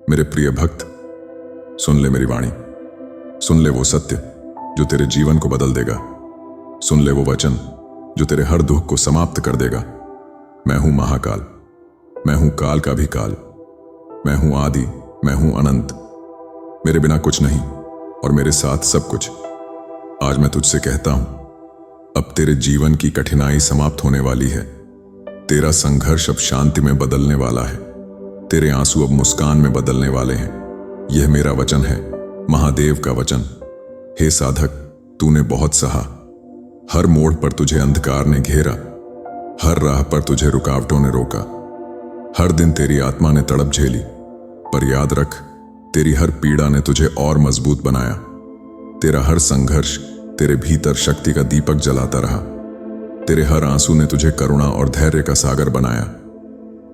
मेरे प्रिय भक्त, सुन ले मेरी वाणी, सुन ले वो सत्य जो तेरे जीवन को बदल देगा। सुन ले वो वचन जो तेरे हर दुख को समाप्त कर देगा। मैं हूं महाकाल, मैं हूं काल का भी काल, मैं हूं आदि, मैं हूं अनंत। मेरे बिना कुछ नहीं और मेरे साथ सब कुछ। आज मैं तुझसे कहता हूं, अब तेरे जीवन की कठिनाई समाप्त होने वाली है। तेरा संघर्ष अब शांति में बदलने वाला है। तेरे आंसू अब मुस्कान में बदलने वाले हैं। यह मेरा वचन है, महादेव का वचन। हे साधक, तूने बहुत सहा। हर मोड़ पर तुझे अंधकार ने घेरा, हर राह पर तुझे रुकावटों ने रोका। हर दिन तेरी आत्मा ने तड़प झेली, पर याद रख, तेरी हर पीड़ा ने तुझे और मजबूत बनाया। तेरा हर संघर्ष तेरे भीतर शक्ति का दीपक जलाता रहा। तेरे हर आंसू ने तुझे करुणा और धैर्य का सागर बनाया।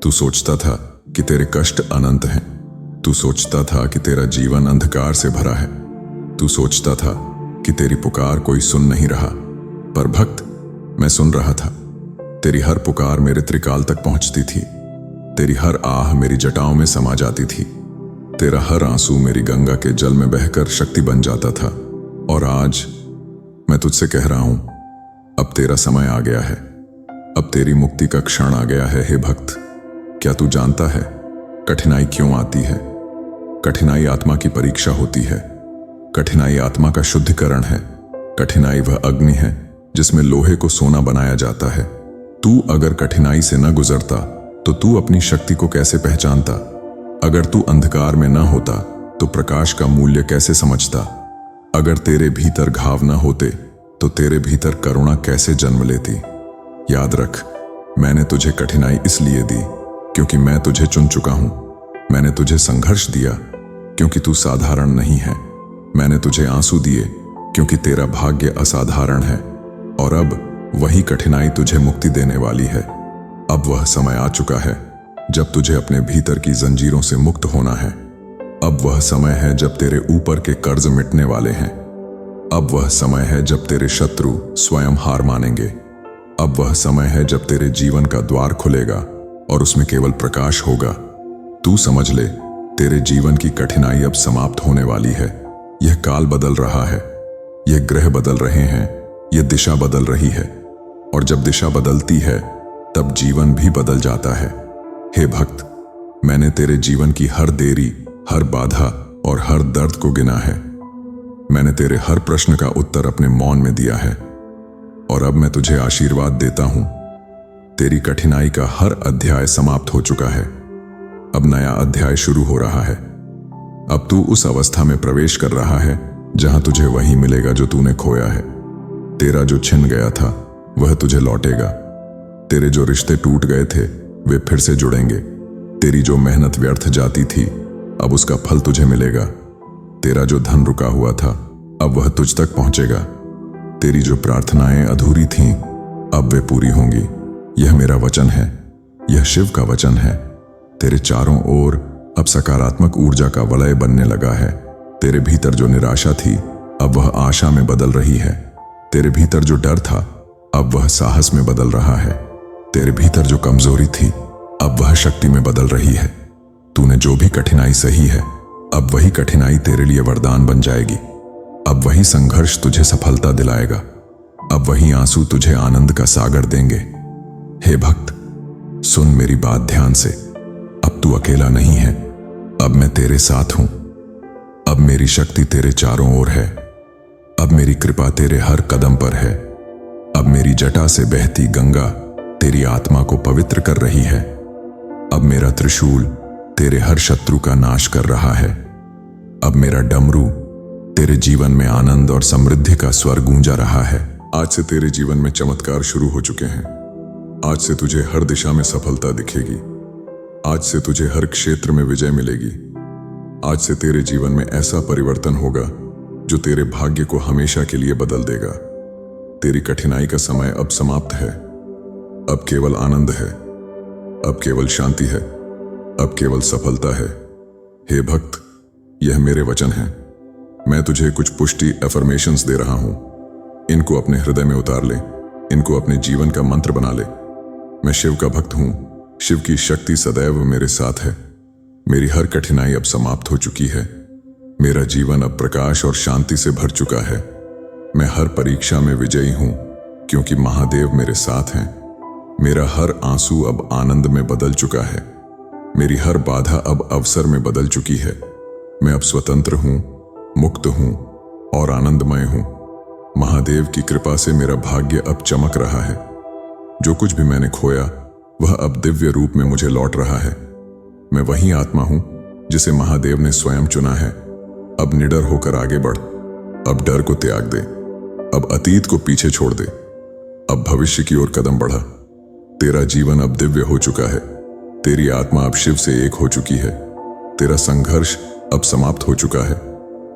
तू सोचता था कि तेरे कष्ट अनंत हैं। तू सोचता था कि तेरा जीवन अंधकार से भरा है। तू सोचता था कि तेरी पुकार कोई सुन नहीं रहा, पर भक्त, मैं सुन रहा था। तेरी हर पुकार मेरे त्रिकाल तक पहुंचती थी। तेरी हर आह मेरी जटाओं में समा जाती थी। तेरा हर आंसू मेरी गंगा के जल में बहकर शक्ति बन जाता था। और आज मैं तुझसे कह रहा हूं, अब तेरा समय आ गया है। अब तेरी मुक्ति का क्षण आ गया है। हे भक्त, क्या तू जानता है कठिनाई क्यों आती है? कठिनाई आत्मा की परीक्षा होती है। कठिनाई आत्मा का शुद्धिकरण है। कठिनाई वह अग्नि है जिसमें लोहे को सोना बनाया जाता है। तू अगर कठिनाई से न गुजरता तो तू अपनी शक्ति को कैसे पहचानता? अगर तू अंधकार में न होता तो प्रकाश का मूल्य कैसे समझता? अगर तेरे भीतर घाव न होते तो तेरे भीतर करुणा कैसे जन्म लेती? याद रख, मैंने तुझे कठिनाई इसलिए दी क्योंकि मैं तुझे चुन चुका हूं। मैंने तुझे संघर्ष दिया क्योंकि तू साधारण नहीं है। मैंने तुझे आंसू दिए क्योंकि तेरा भाग्य असाधारण है। और अब वही कठिनाई तुझे मुक्ति देने वाली है। अब वह समय आ चुका है जब तुझे अपने भीतर की जंजीरों से मुक्त होना है। अब वह समय है जब तेरे ऊपर के कर्ज मिटने वाले हैं। अब वह समय है जब तेरे शत्रु स्वयं हार मानेंगे। अब वह समय है जब तेरे जीवन का द्वार खुलेगा और उसमें केवल प्रकाश होगा। तू समझ ले, तेरे जीवन की कठिनाई अब समाप्त होने वाली है। यह काल बदल रहा है, यह ग्रह बदल रहे हैं, यह दिशा बदल रही है। और जब दिशा बदलती है तब जीवन भी बदल जाता है। हे भक्त, मैंने तेरे जीवन की हर देरी, हर बाधा और हर दर्द को गिना है। मैंने तेरे हर प्रश्न का उत्तर अपने मौन में दिया है। और अब मैं तुझे आशीर्वाद देता हूं। तेरी कठिनाई का हर अध्याय समाप्त हो चुका है। अब नया अध्याय शुरू हो रहा है। अब तू उस अवस्था में प्रवेश कर रहा है जहां तुझे वही मिलेगा जो तूने खोया है। तेरा जो छिन गया था वह तुझे लौटेगा। तेरे जो रिश्ते टूट गए थे वे फिर से जुड़ेंगे। तेरी जो मेहनत व्यर्थ जाती थी अब उसका फल तुझे मिलेगा। तेरा जो धन रुका हुआ था अब वह तुझ तक पहुंचेगा। तेरी जो प्रार्थनाएं अधूरी थीं अब वे पूरी होंगी। यह मेरा वचन है, यह शिव का वचन है। तेरे चारों ओर अब सकारात्मक ऊर्जा का वलय बनने लगा है। तेरे भीतर जो निराशा थी अब वह आशा में बदल रही है। तेरे भीतर जो डर था अब वह साहस में बदल रहा है। तेरे भीतर जो कमजोरी थी अब वह शक्ति में बदल रही है। तूने जो भी कठिनाई सही है, अब वही कठिनाई तेरे लिए वरदान बन जाएगी। अब वही संघर्ष तुझे सफलता दिलाएगा। अब वही आंसू तुझे आनंद का सागर देंगे। हे भक्त, सुन मेरी बात ध्यान से। अब तू अकेला नहीं है, अब मैं तेरे साथ हूं। अब मेरी शक्ति तेरे चारों ओर है। अब मेरी कृपा तेरे हर कदम पर है। अब मेरी जटा से बहती गंगा तेरी आत्मा को पवित्र कर रही है। अब मेरा त्रिशूल तेरे हर शत्रु का नाश कर रहा है। अब मेरा डमरू तेरे जीवन में आनंद और समृद्धि का स्वर गूंजा रहा है। आज से तेरे जीवन में चमत्कार शुरू हो चुके हैं। आज से तुझे हर दिशा में सफलता दिखेगी। आज से तुझे हर क्षेत्र में विजय मिलेगी। आज से तेरे जीवन में ऐसा परिवर्तन होगा जो तेरे भाग्य को हमेशा के लिए बदल देगा। तेरी कठिनाई का समय अब समाप्त है। अब केवल आनंद है, अब केवल शांति है, अब केवल सफलता है। हे भक्त, यह मेरे वचन हैं। मैं तुझे कुछ पुष्टि एफर्मेशंस दे रहा हूं। इनको अपने हृदय में उतार ले, इनको अपने जीवन का मंत्र बना ले। मैं शिव का भक्त हूं। शिव की शक्ति सदैव मेरे साथ है। मेरी हर कठिनाई अब समाप्त हो चुकी है। मेरा जीवन अब प्रकाश और शांति से भर चुका है। मैं हर परीक्षा में विजयी हूं क्योंकि महादेव मेरे साथ हैं। मेरा हर आंसू अब आनंद में बदल चुका है। मेरी हर बाधा अब अवसर में बदल चुकी है। मैं अब स्वतंत्र हूं, मुक्त हूं और आनंदमय हूं। महादेव की कृपा से मेरा भाग्य अब चमक रहा है। जो कुछ भी मैंने खोया वह अब दिव्य रूप में मुझे लौट रहा है। मैं वही आत्मा हूं जिसे महादेव ने स्वयं चुना है। अब निडर होकर आगे बढ़। अब डर को त्याग दे। अब अतीत को पीछे छोड़ दे। अब भविष्य की ओर कदम बढ़ा। तेरा जीवन अब दिव्य हो चुका है। तेरी आत्मा अब शिव से एक हो चुकी है। तेरा संघर्ष अब समाप्त हो चुका है।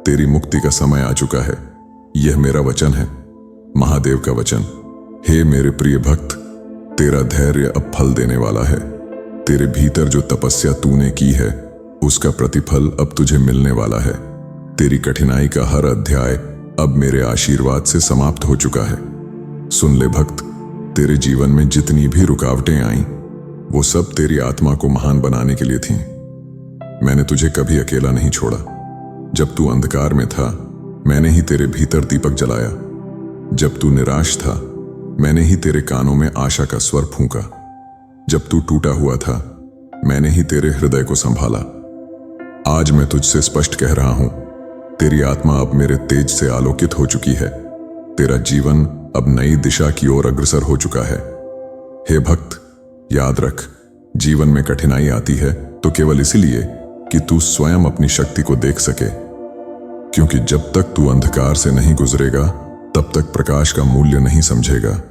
तेरी मुक्ति का समय आ चुका है। यह मेरा वचन है, महादेव का वचन। हे मेरे प्रिय भक्त, तेरा धैर्य अब फल देने वाला है। तेरे भीतर जो तपस्या तूने की है उसका प्रतिफल अब तुझे मिलने वाला है। तेरी कठिनाई का हर अध्याय अब मेरे आशीर्वाद से समाप्त हो चुका है। सुन ले भक्त, तेरे जीवन में जितनी भी रुकावटें आईं वो सब तेरी आत्मा को महान बनाने के लिए थीं। मैंने तुझे कभी अकेला नहीं छोड़ा। जब तू अंधकार में था मैंने ही तेरे भीतर दीपक जलाया। जब तू निराश था मैंने ही तेरे कानों में आशा का स्वर फूंका। जब तू टूटा हुआ था मैंने ही तेरे हृदय को संभाला। आज मैं तुझसे स्पष्ट कह रहा हूं, तेरी आत्मा अब मेरे तेज से आलोकित हो चुकी है। तेरा जीवन अब नई दिशा की ओर अग्रसर हो चुका है। हे भक्त, याद रख, जीवन में कठिनाई आती है तो केवल इसलिए कि तू स्वयं अपनी शक्ति को देख सके। क्योंकि जब तक तू अंधकार से नहीं गुजरेगा तब तक प्रकाश का मूल्य नहीं समझेगा।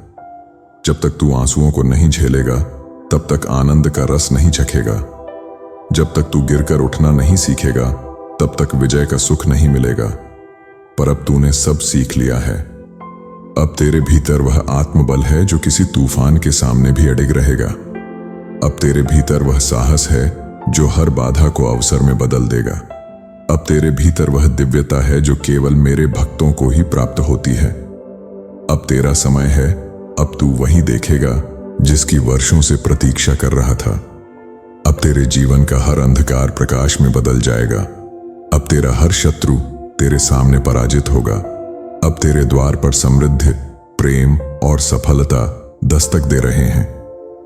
जब तक तू आंसुओं को नहीं झेलेगा तब तक आनंद का रस नहीं चखेगा। जब तक तू गिरकर उठना नहीं सीखेगा तब तक विजय का सुख नहीं मिलेगा। पर अब तूने सब सीख लिया है। अब तेरे भीतर वह आत्मबल है जो किसी तूफान के सामने भी अडिग रहेगा। अब तेरे भीतर वह साहस है जो हर बाधा को अवसर में बदल देगा। अब तेरे भीतर वह दिव्यता है जो केवल मेरे भक्तों को ही प्राप्त होती है। अब तेरा समय है। अब तू वही देखेगा जिसकी वर्षों से प्रतीक्षा कर रहा था। अब तेरे जीवन का हर अंधकार प्रकाश में बदल जाएगा। अब तेरा हर शत्रु तेरे सामने पराजित होगा। अब तेरे द्वार पर समृद्धि, प्रेम और सफलता दस्तक दे रहे हैं।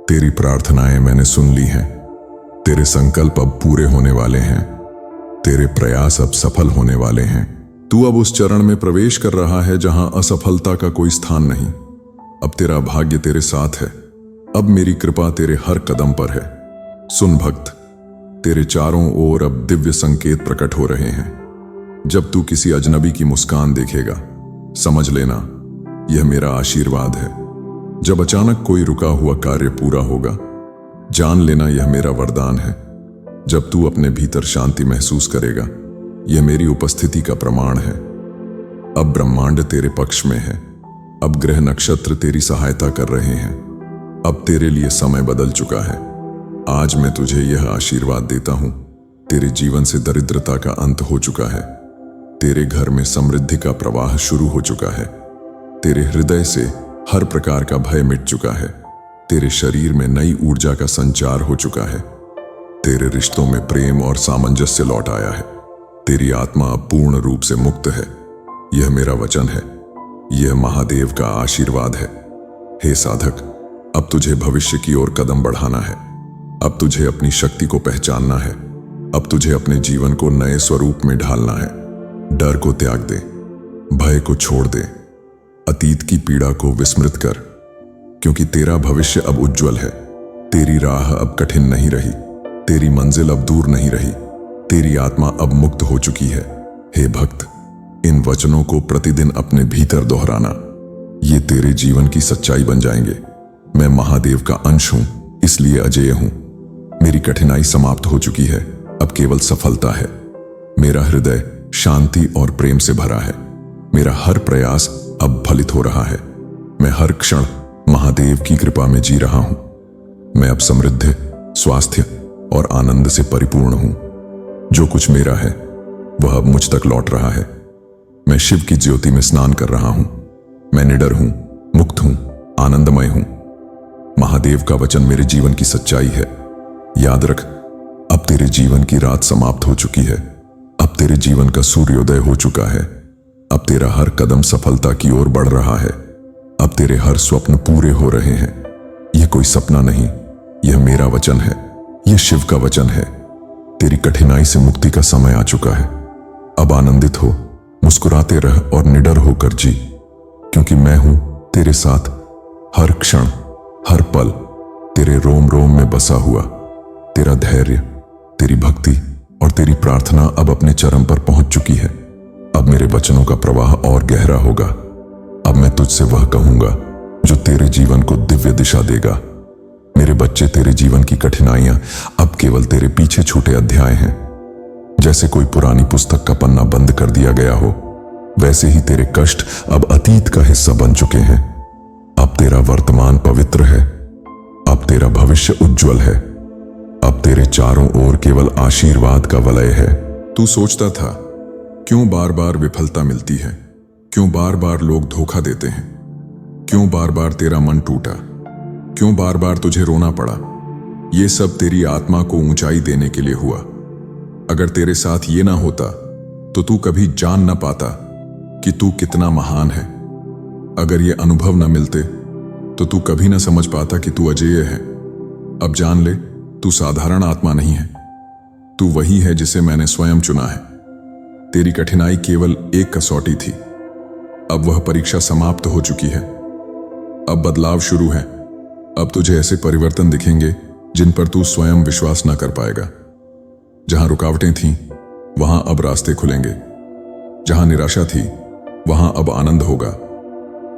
तेरी प्रार्थनाएं मैंने सुन ली हैं। तेरे संकल्प अब पूरे होने वाले हैं। तेरे प्रयास अब सफल होने वाले हैं। तू अब उस चरण में प्रवेश कर रहा है जहां असफलता का कोई स्थान नहीं। अब तेरा भाग्य तेरे साथ है। अब मेरी कृपा तेरे हर कदम पर है। सुन भक्त, तेरे चारों ओर अब दिव्य संकेत प्रकट हो रहे हैं। जब तू किसी अजनबी की मुस्कान देखेगा समझ लेना यह मेरा आशीर्वाद है। जब अचानक कोई रुका हुआ कार्य पूरा होगा जान लेना यह मेरा वरदान है। जब तू अपने भीतर शांति महसूस करेगा यह मेरी उपस्थिति का प्रमाण है। अब ब्रह्मांड तेरे पक्ष में है। अब ग्रह नक्षत्र तेरी सहायता कर रहे हैं। अब तेरे लिए समय बदल चुका है। आज मैं तुझे यह आशीर्वाद देता हूं, तेरे जीवन से दरिद्रता का अंत हो चुका है। तेरे घर में समृद्धि का प्रवाह शुरू हो चुका है। तेरे हृदय से हर प्रकार का भय मिट चुका है। तेरे शरीर में नई ऊर्जा का संचार हो चुका है। तेरे रिश्तों में प्रेम और सामंजस्य लौट आया है। तेरी आत्मा अब पूर्ण रूप से मुक्त है। यह मेरा वचन है। यह महादेव का आशीर्वाद है। हे साधक, अब तुझे भविष्य की ओर कदम बढ़ाना है। अब तुझे अपनी शक्ति को पहचानना है। अब तुझे अपने जीवन को नए स्वरूप में ढालना है। डर को त्याग दे, भय को छोड़ दे, अतीत की पीड़ा को विस्मृत कर, क्योंकि तेरा भविष्य अब उज्जवल है। तेरी राह अब कठिन नहीं रही। तेरी मंजिल अब दूर नहीं रही। तेरी आत्मा अब मुक्त हो चुकी है। हे भक्त, इन वचनों को प्रतिदिन अपने भीतर दोहराना। ये तेरे जीवन की सच्चाई बन जाएंगे। मैं महादेव का अंश हूं, इसलिए अजेय हूं। मेरी कठिनाई समाप्त हो चुकी है। अब केवल सफलता है। मेरा हृदय शांति और प्रेम से भरा है। मेरा हर प्रयास अब फलित हो रहा है। मैं हर क्षण महादेव की कृपा में जी रहा हूं। मैं अब समृद्धि, स्वास्थ्य और आनंद से परिपूर्ण हूं। जो कुछ मेरा है वह अब मुझ तक लौट रहा है। मैं शिव की ज्योति में स्नान कर रहा हूं। मैं निडर हूं, मुक्त हूं, आनंदमय हूं। महादेव का वचन मेरे जीवन की सच्चाई है। याद रख, अब तेरे जीवन की रात समाप्त हो चुकी है। अब तेरे जीवन का सूर्योदय हो चुका है। अब तेरा हर कदम सफलता की ओर बढ़ रहा है। अब तेरे हर स्वप्न पूरे हो रहे हैं। यह कोई सपना नहीं, यह मेरा वचन है, यह शिव का वचन है। तेरी कठिनाई से मुक्ति का समय आ चुका है। अब आनंदित हो, मुस्कुराते रह और निडर होकर जी, क्योंकि मैं हूं तेरे साथ हर क्षण, हर पल, तेरे रोम रोम में बसा हुआ। तेरा धैर्य, तेरी भक्ति और तेरी प्रार्थना अब अपने चरम पर पहुंच चुकी है। अब मेरे वचनों का प्रवाह और गहरा होगा। अब मैं तुझसे वह कहूंगा जो तेरे जीवन को दिव्य दिशा देगा। मेरे बच्चे, तेरे जीवन की कठिनाइयां अब केवल तेरे पीछे छूटे अध्याय हैं। जैसे कोई पुरानी पुस्तक का पन्ना बंद कर दिया गया हो, वैसे ही तेरे कष्ट अब अतीत का हिस्सा बन चुके हैं। अब तेरा वर्तमान पवित्र है। अब तेरा भविष्य उज्जवल है। अब तेरे चारों ओर केवल आशीर्वाद का वलय है। तू सोचता था, क्यों बार बार विफलता मिलती है? क्यों बार बार लोग धोखा देते हैं? क्यों बार बार तेरा मन टूटा? क्यों बार बार तुझे रोना पड़ा? ये सब तेरी आत्मा को ऊंचाई देने के लिए हुआ। अगर तेरे साथ ये ना होता तो तू कभी जान ना पाता कि तू कितना महान है। अगर ये अनुभव ना मिलते तो तू कभी ना समझ पाता कि तू अजेय है। अब जान ले, तू साधारण आत्मा नहीं है। तू वही है जिसे मैंने स्वयं चुना है। तेरी कठिनाई केवल एक कसौटी थी। अब वह परीक्षा समाप्त हो चुकी है। अब बदलाव शुरू है। अब तुझे ऐसे परिवर्तन दिखेंगे जिन पर तू स्वयं विश्वास न कर पाएगा। जहां रुकावटें थीं, वहां अब रास्ते खुलेंगे। जहां निराशा थी, वहां अब आनंद होगा।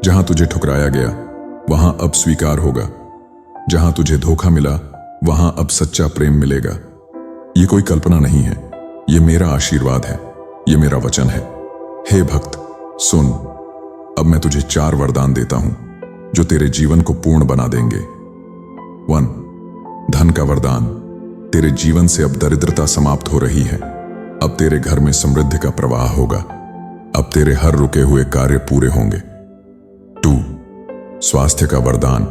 जहां तुझे ठुकराया गया, वहां अब स्वीकार होगा। जहां तुझे धोखा मिला, वहां अब सच्चा प्रेम मिलेगा। ये कोई कल्पना नहीं है, ये मेरा आशीर्वाद है, ये मेरा वचन है। हे भक्त, सुन, अब मैं तुझे 4 वरदान देता हूं जो तेरे जीवन को पूर्ण बना देंगे। 1. धन का वरदान। तेरे जीवन से अब दरिद्रता समाप्त हो रही है। अब तेरे घर में समृद्धि का प्रवाह होगा। अब तेरे हर रुके हुए कार्य पूरे होंगे। 2. स्वास्थ्य का वरदान।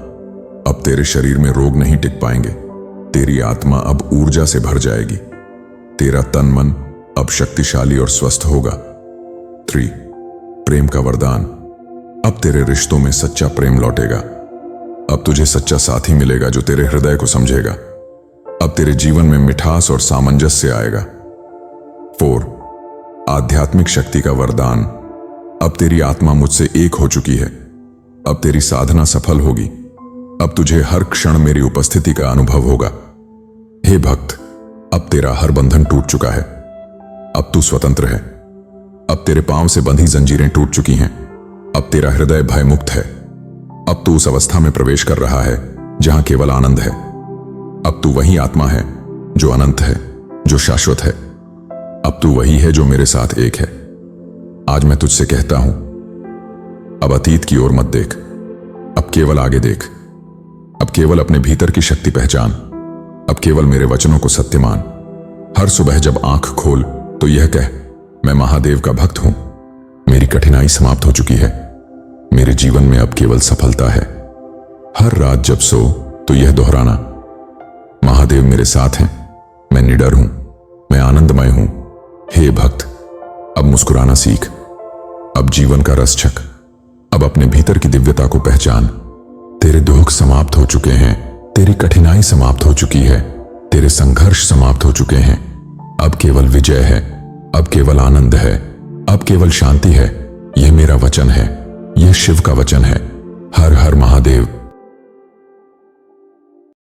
अब तेरे शरीर में रोग नहीं टिक पाएंगे। तेरी आत्मा अब ऊर्जा से भर जाएगी। तेरा तन मन अब शक्तिशाली और स्वस्थ होगा। 3. प्रेम का वरदान। अब तेरे रिश्तों में सच्चा प्रेम लौटेगा। अब तुझे सच्चा साथी मिलेगा जो तेरे हृदय को समझेगा। अब तेरे जीवन में मिठास और सामंजस्य आएगा। 4. आध्यात्मिक शक्ति का वरदान। अब तेरी आत्मा मुझसे एक हो चुकी है। अब तेरी साधना सफल होगी। अब तुझे हर क्षण मेरी उपस्थिति का अनुभव होगा। हे भक्त, अब तेरा हर बंधन टूट चुका है। अब तू स्वतंत्र है। अब तेरे पांव से बंधी जंजीरें टूट चुकी हैं। अब तेरा हृदय भयमुक्त है। अब तू उस अवस्था में प्रवेश कर रहा है जहां केवल आनंद है। अब तू वही आत्मा है जो अनंत है, जो शाश्वत है। अब तू वही है जो मेरे साथ एक है। आज मैं तुझसे कहता हूं, अब अतीत की ओर मत देख। अब केवल आगे देख। अब केवल अपने भीतर की शक्ति पहचान। अब केवल मेरे वचनों को सत्य मान। हर सुबह जब आंख खोल तो यह कह, मैं महादेव का भक्त हूं। मेरी कठिनाई समाप्त हो चुकी है। मेरे जीवन में अब केवल सफलता है। हर रात जब सो तो यह दोहराना, महादेव मेरे साथ हैं, मैं निडर हूं, मैं आनंदमय हूं। हे भक्त, अब मुस्कुराना सीख। अब जीवन का रस चख। अब अपने भीतर की दिव्यता को पहचान। तेरे दुख समाप्त हो चुके हैं। तेरी कठिनाई समाप्त हो चुकी है। तेरे संघर्ष समाप्त हो चुके हैं। अब केवल विजय है। अब केवल आनंद है। अब केवल शांति है। यह मेरा वचन है। यह शिव का वचन है। हर हर महादेव।